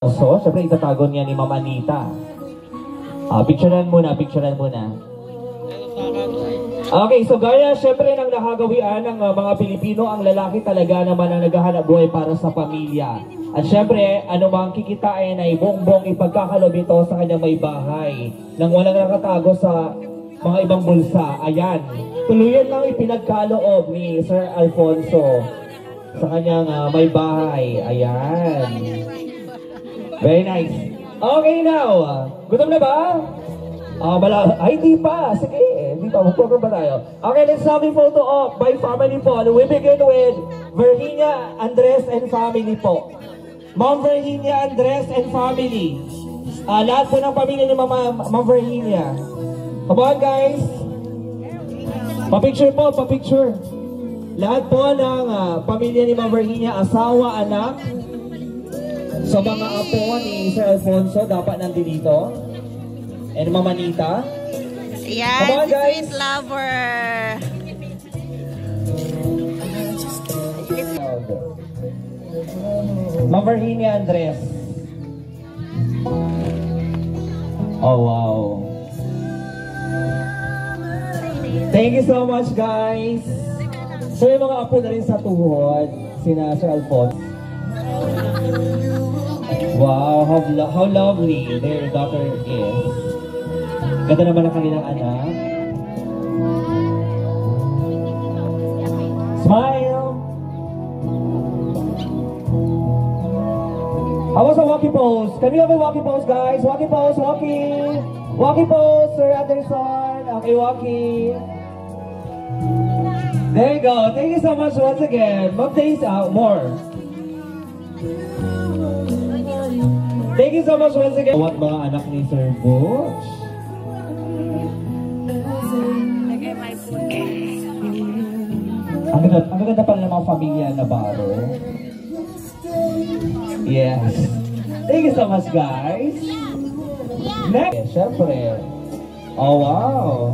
So, syempre itatago niya ni Mama Anita. Picturean muna. Okay, so gaya syempre ng nakagawian ng mga Pilipino, ang lalaki talaga naman ang naghahanap buhay para sa pamilya. At syempre, anumang kikitain ay buong-buong ipagkakalob ito sa kanyang may bahay nang walang nakatago sa mga ibang bulsa. Ayan, tuluyan lang ipinagkaloob ni Sir Alfonso sa kanyang may bahay. Ayan. Very nice. Okay now. Gutom na ba? Ay, di pa. Sige, di pa. Mag-program ba tayo? Okay, let's have a photo op by family po. We begin with Virginia, Andres, and family po. Ma'am Virginia, Andres, and family. Lahat po ng pamilya ni Ma'am Virginia. Come on, guys. Pa-picture po, pa-picture. Lahat po ng pamilya ni Ma'am Virginia, asawa, anak. So mga apo ni Sir Alfonso dapat nandito. And Mama Anita. Yes, on, sweet lover. Ma'am Virginia, Andres. Oh wow. Thank you so much, guys. So yung mga apo na rin sa tuhod, sina Sir Alfonso. Wow, how lovely their daughter is. Ganda naman ang kanilang anak. Smile! How was a walkie pose? Can we have a walkie pose, guys? Walkie pose, walkie! Walkie pose, Sir Anderson. Okay, walkie. There you go. Thank you so much once again. Mag-taste out more. Thank you so much once again. What mga anak ni Sir Butch? Ang ganda pala ng mga pamilya na baro. Yes. Thank you so much, guys. Next, syempre. Oh, wow.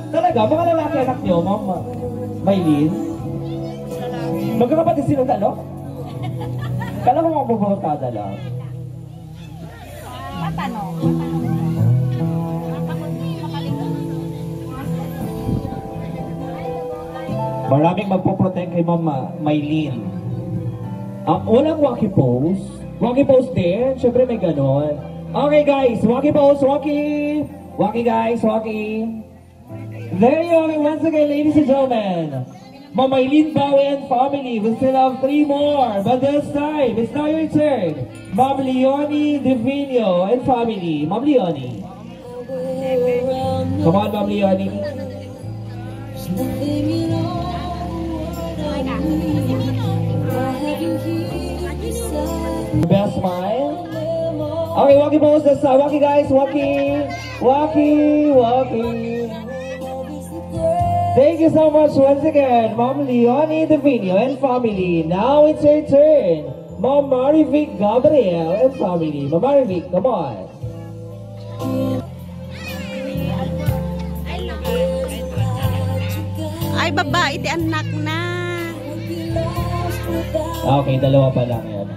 Talaga, mga lalaki anak nyo, Ma'am Maylin? Magkakapatid silang talo? Kala ko mga bubuhutada lang. Matanong. Maraming magpo-protect kay Mama Maylin. Walang walkie pose. Walkie pose din. Siyempre may ganon. Okay guys, walkie pose, walkie. Walkie guys, walkie. There you are once again, ladies and gentlemen. Mama Maylin Bawi and family. We still have 3 more. But this time, it's now your turn. Ma'am Leonie Divino and family. Ma'am Leonie. Come on, Ma'am Leonie. Best smile. Okay, walkie pose this time. Walkie guys, walkie. Walkie, walkie. Thank you so much once again, Ma'am Leonie Divino and family. Now it's your turn. Ma'am Marivic Gabriel and family. Ma'am Marivic, come on. Ay, babae, iti anak na. Okay, dalawa pa lang yan.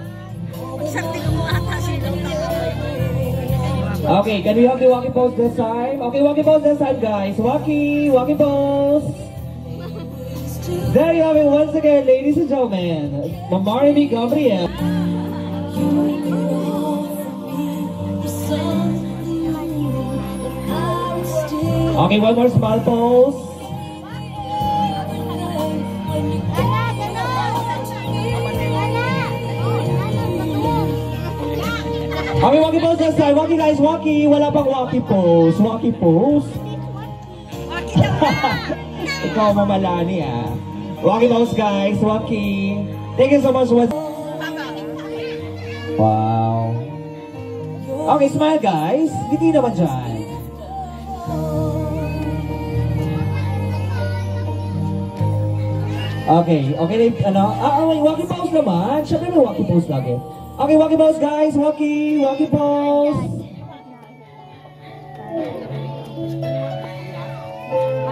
Okay, can we have the walkie pose this time? Okay, walkie pose this time, guys. Walkie, walkie pose. There you have it once again, ladies and gentlemen. Ma'am Marivic Gabriel. Okay, one more smile pose. Okay, walkie pose this time. Walkie guys, walkie. Wala pang walkie pose. Walkie pose. Ikaw mamalani ah. Walkie pose guys, walkie. Thank you so much. Wow. Okay, smile guys. Hindi naman dyan. Okay, okay, ano? Walkie pose naman. Siyempre may walkie pose lagi. Okay, walkie pose guys, walkie, walkie pose.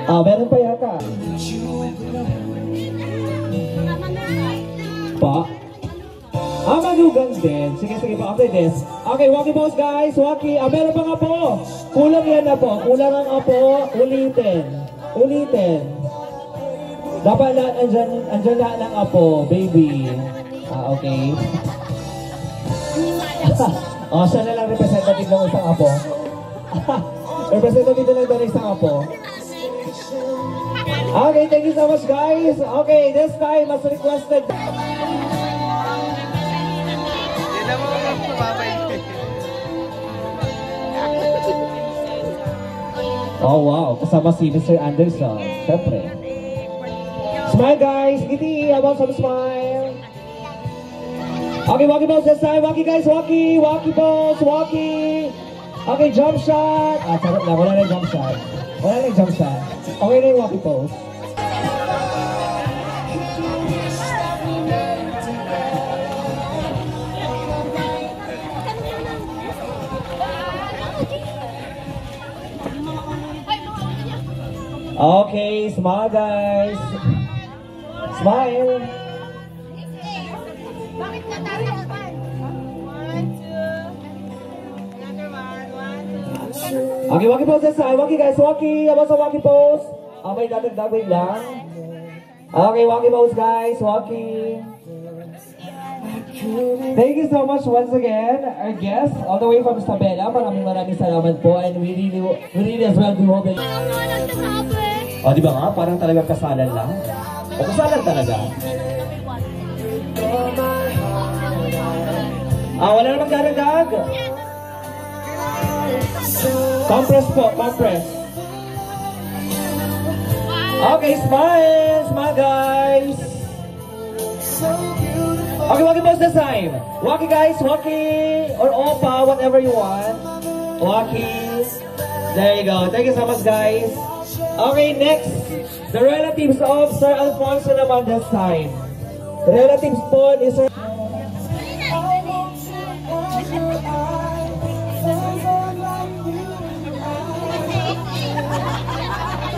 Meron pa yata. Pa. Manugang din. Sige, sige po. After this. Okay, Waki Boss guys. Waki. Meron pa nga po. Kulang yan na po. Kulang ang apo. Ulitin. Ulitin. Dapat lahat andyan lahat ng apo. Baby. Okay. Siya na lang representative ng isang apo. Representative na lang ng isang apo. Okay, thank you so much guys. Okay, this time as requested. Oh wow, kasama si Mr. Anderson. Siyempre. Smile guys, ngiti. How about some smile? Okay, Waki Balls this time. Waki guys, Waki. Waki Balls, Waki. Okay, jump shot. Charot lang. Wala na yung jump shot. Wala na yung jump shot. Okay na yung Waki Balls. Okay, smile guys. Smile. Bakit ka tatakpan? 1, 2. Another one. 1, 2. Okay, Waki Pose this time. Waki guys, Waki. Aba sa Waki Pose. May dadagdag, wait lang. Okay, Waki Pose guys, Waki. Thank you so much once again, our guest, all the way from Isabela. Maraming salamat po. And we really as well do hope that... Di ba nga? Parang talagang kasalan lang. O kasalan talaga. Wala namang daragdag. Compress po, compress. Okay, smile! Smile, guys! Okay, Waki Boss this time. Waki, guys, Waki. Or Opa, whatever you want. Waki. There you go. Thank you so much, guys. Okay, next. The relatives of Sir Alfonso naman this time. The relatives po ni Sir...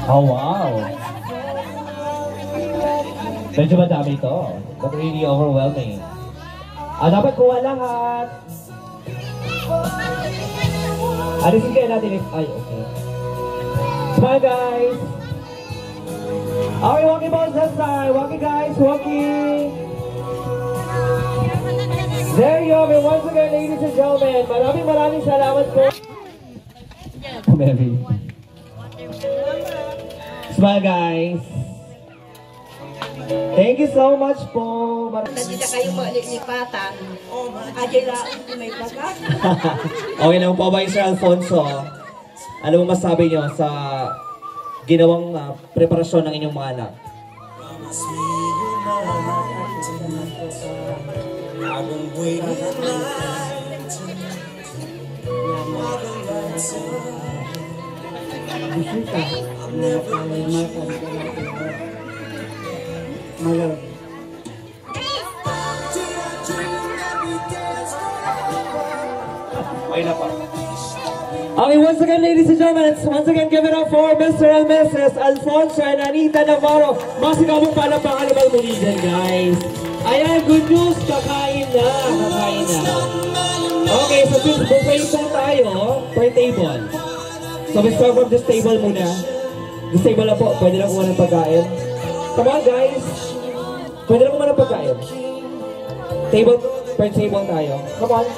Oh, wow. Medyo madami ito. But really overwhelming. Dapat kuha lahat. Alisin kayo natin. Ay, okay. Smile, guys. Okay, Waki Boss this time. Waki, guys. Waki. There you have it. Once again, ladies and gentlemen. Maraming salamat po. Mary. Smile, guys. Thank you so much po. Hindi na kayo malilipatan. Adila, may baga. Okay lang po ba yung Sir Alfonso? Ano mo masabi nyo sa ginawang preparasyon ng inyong mga anak? Okay, once again, ladies and gentlemen, once again, give it up for Mr. and Mrs. Alfonso and Anita Navarro. Masigabong palapang animal muli dyan, guys. Ayan, good news, kakain na. Okay, so since buffet po tayo, per table. So we start from this table muna. This table na po, pwede lang kuha ng pagkain. Come on, guys. Pwede lang kuha ng pagkain. Table, per table tayo. Come on.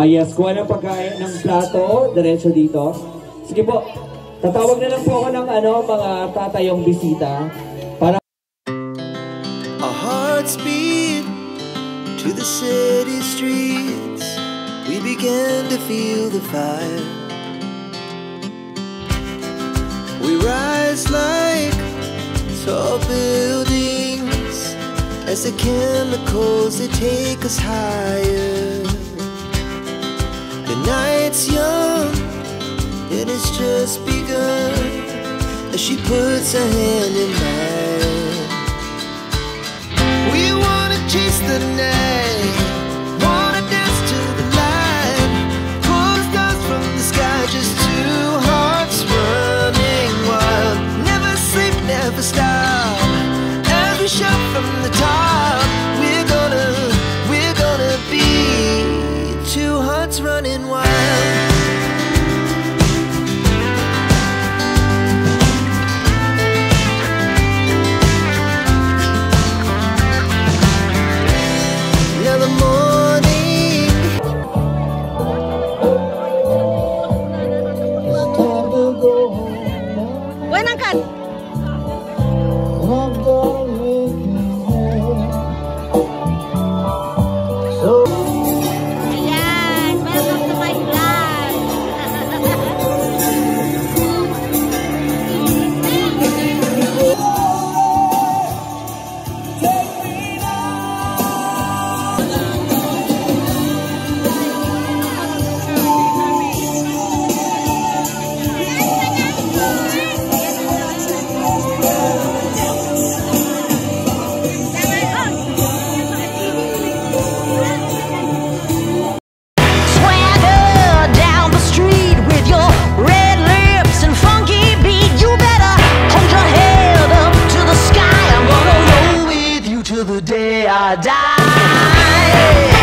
Yes, kuha ng pagkain ng plato, diretso dito. Sige po, tatawag na lang po ako ng mga tatayong bisita. Para our hearts beat to the city streets. We began to feel the fire. We rise like tall buildings as the chemicals, they take us higher. The night's young, and it's just begun, as she puts her hand in mine. We wanna chase the night, wanna dance to the light, pull the stars from the sky, just two hearts running wild. Never sleep, never stop, as we shout from today or die.